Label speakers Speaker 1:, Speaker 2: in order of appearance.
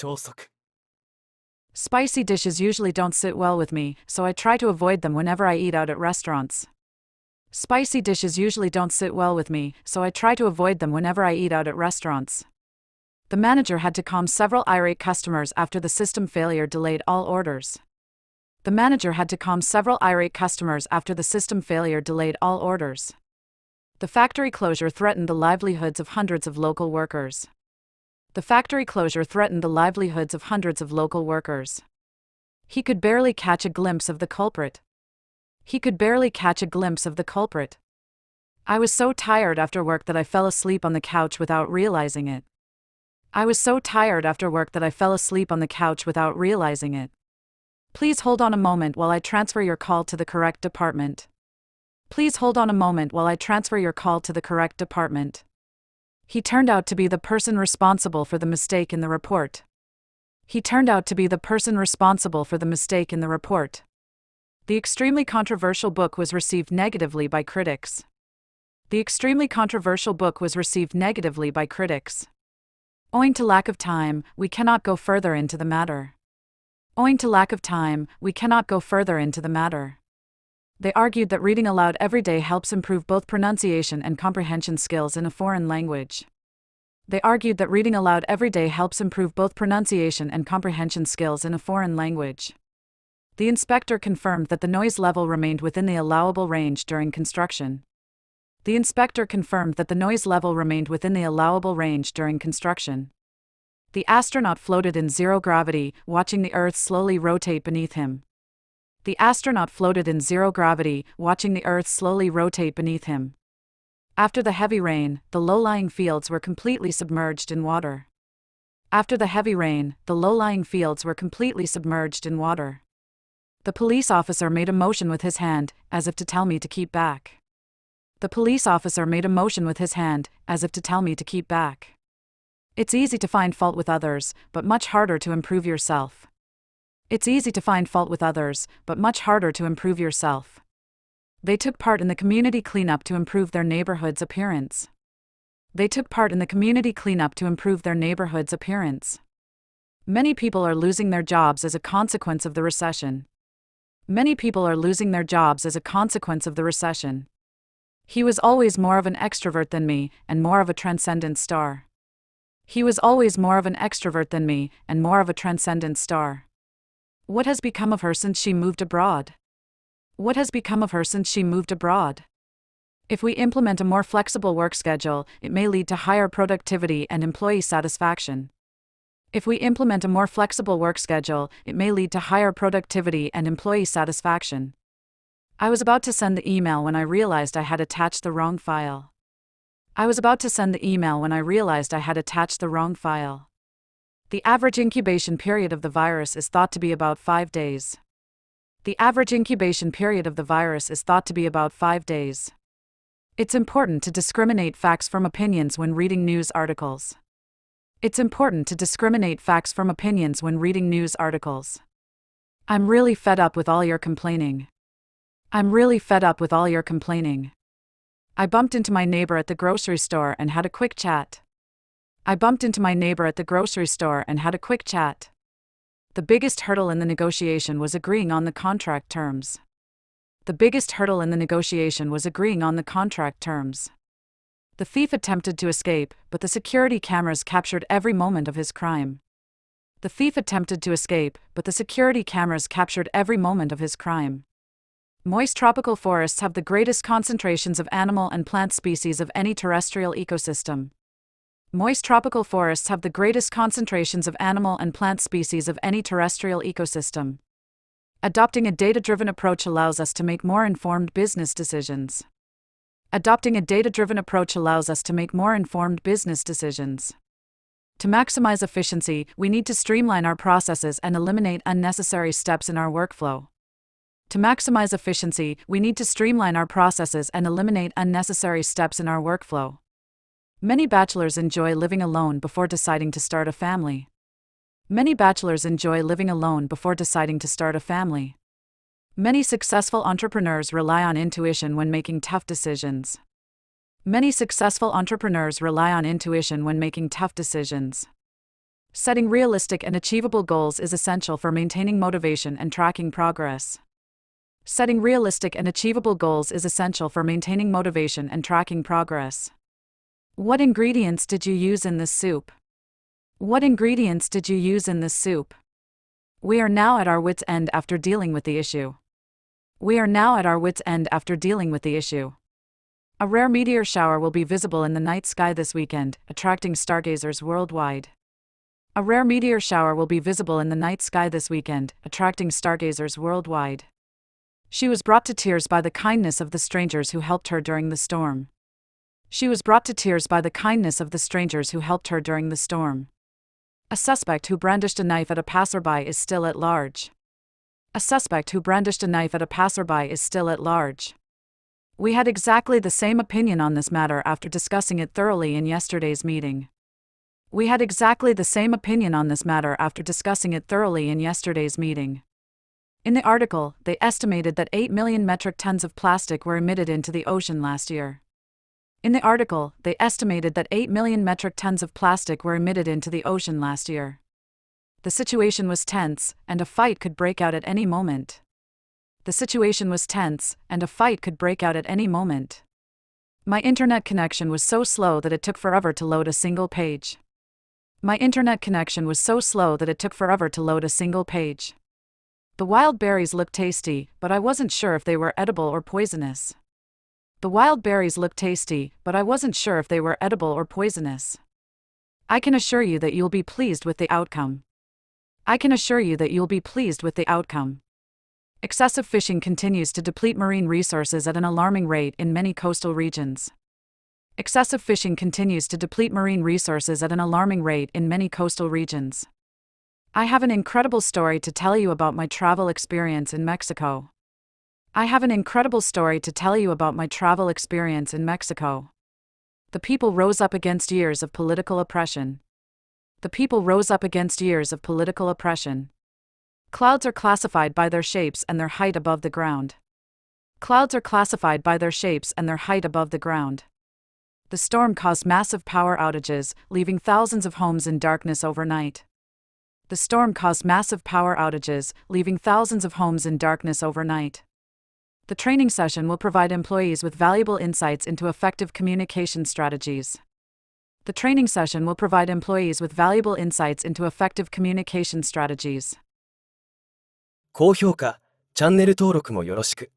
Speaker 1: 超速
Speaker 2: Spicy dishes usually don't sit well with me, so I try to avoid them whenever I eat out at restaurants. Spicy dishes usually don't sit well with me, so I try to avoid them whenever I eat out at restaurants. The manager had to calm several irate customers after the system failure delayed all orders. The manager had to calm several irate customers after the system failure delayed all orders. The factory closure threatened the livelihoods of hundreds of local workers. The factory closure threatened the livelihoods of hundreds of local workers. He could barely catch a glimpse of the culprit. He could barely catch a glimpse of the culprit. I was so tired after work that I fell asleep on the couch without realizing it. I was so tired after work that I fell asleep on the couch without realizing it. Please hold on a moment while I transfer your call to the correct department. Please hold on a moment while I transfer your call to the correct department. He turned out to be the person responsible for the mistake in the report. He turned out to be the person responsible for the mistake in the report. The extremely controversial book was received negatively by critics. The extremely controversial book was received negatively by critics. Owing to lack of time, we cannot go further into the matter. Owing to lack of time, we cannot go further into the matter. They argued that reading aloud every day helps improve both pronunciation and comprehension skills in a foreign language. They argued that reading aloud every day helps improve both pronunciation and comprehension skills in a foreign language. The inspector confirmed that the noise level remained within the allowable range during construction. The inspector confirmed that the noise level remained within the allowable range during construction. The astronaut floated in zero gravity, watching the Earth slowly rotate beneath him. The astronaut floated in zero gravity, watching the Earth slowly rotate beneath him. After the heavy rain, the low-lying fields were completely submerged in water. After the heavy rain, the low-lying fields were completely submerged in water. The police officer made a motion with his hand, as if to tell me to keep back. The police officer made a motion with his hand, as if to tell me to keep back. It's easy to find fault with others, but much harder to improve yourself. It's easy to find fault with others, but much harder to improve yourself. They took part in the community cleanup to improve their neighborhood's appearance. They took part in the community cleanup to improve their neighborhood's appearance. Many people are losing their jobs as a consequence of the recession. Many people are losing their jobs as a consequence of the recession. He was always more of an extrovert than me, and more of a transcendent star. He was always more of an extrovert than me, and more of a transcendent star. What has become of her since she moved abroad? What has become of her since she moved abroad? If we implement a more flexible work schedule, it may lead to higher productivity and employee satisfaction. If we implement a more flexible work schedule, it may lead to higher productivity and employee satisfaction. I was about to send the email when I realized I had attached the wrong file. I was about to send the email when I realized I had attached the wrong file. The average incubation period of the virus is thought to be about 5 days. The average incubation period of the virus is thought to be about 5 days. It's important to discriminate facts from opinions when reading news articles. It's important to discriminate facts from opinions when reading news articles. I'm really fed up with all your complaining. I'm really fed up with all your complaining. I bumped into my neighbor at the grocery store and had a quick chat. I bumped into my neighbor at the grocery store and had a quick chat. The biggest hurdle in the negotiation was agreeing on the contract terms. The biggest hurdle in the negotiation was agreeing on the contract terms. The thief attempted to escape, but the security cameras captured every moment of his crime. The thief attempted to escape, but the security cameras captured every moment of his crime. Moist tropical forests have the greatest concentrations of animal and plant species of any terrestrial ecosystem. Moist tropical forests have the greatest concentrations of animal and plant species of any terrestrial ecosystem. Adopting a data-driven approach allows us to make more informed business decisions. Adopting a data-driven approach allows us to make more informed business decisions. To maximize efficiency, we need to streamline our processes and eliminate unnecessary steps in our workflow. To maximize efficiency, we need to streamline our processes and eliminate unnecessary steps in our workflow. Many bachelors enjoy living alone before deciding to start a family. Many bachelors enjoy living alone before deciding to start a family. Many successful entrepreneurs rely on intuition when making tough decisions. Many successful entrepreneurs rely on intuition when making tough decisions. Setting realistic and achievable goals is essential for maintaining motivation and tracking progress. Setting realistic and achievable goals is essential for maintaining motivation and tracking progress. What ingredients did you use in this soup? What ingredients did you use in this soup? We are now at our wits' end after dealing with the issue. We are now at our wits' end after dealing with the issue. A rare meteor shower will be visible in the night sky this weekend, attracting stargazers worldwide. A rare meteor shower will be visible in the night sky this weekend, attracting stargazers worldwide. She was brought to tears by the kindness of the strangers who helped her during the storm. She was brought to tears by the kindness of the strangers who helped her during the storm. A suspect who brandished a knife at a passerby is still at large. A suspect who brandished a knife at a passerby is still at large. We had exactly the same opinion on this matter after discussing it thoroughly in yesterday's meeting. We had exactly the same opinion on this matter after discussing it thoroughly in yesterday's meeting. In the article, they estimated that 8 million metric tons of plastic were emitted into the ocean last year. In the article, they estimated that 8 million metric tons of plastic were emitted into the ocean last year. The situation was tense, and a fight could break out at any moment. The situation was tense, and a fight could break out at any moment. My internet connection was so slow that it took forever to load a single page. My internet connection was so slow that it took forever to load a single page. The wild berries looked tasty, but I wasn't sure if they were edible or poisonous. The wild berries looked tasty, but I wasn't sure if they were edible or poisonous. I can assure you that you'll be pleased with the outcome. I can assure you that you'll be pleased with the outcome. Excessive fishing continues to deplete marine resources at an alarming rate in many coastal regions. Excessive fishing continues to deplete marine resources at an alarming rate in many coastal regions. I have an incredible story to tell you about my travel experience in Mexico. I have an incredible story to tell you about my travel experience in Mexico. The people rose up against years of political oppression. The people rose up against years of political oppression. Clouds are classified by their shapes and their height above the ground. Clouds are classified by their shapes and their height above the ground. The storm caused massive power outages, leaving thousands of homes in darkness overnight. The storm caused massive power outages, leaving thousands of homes in darkness overnight. The training session will provide employees with valuable insights into effective communication strategies. The training session will provide employees with valuable insights into effective communication strategies.
Speaker 1: 高評価、チャンネル登録もよろしく。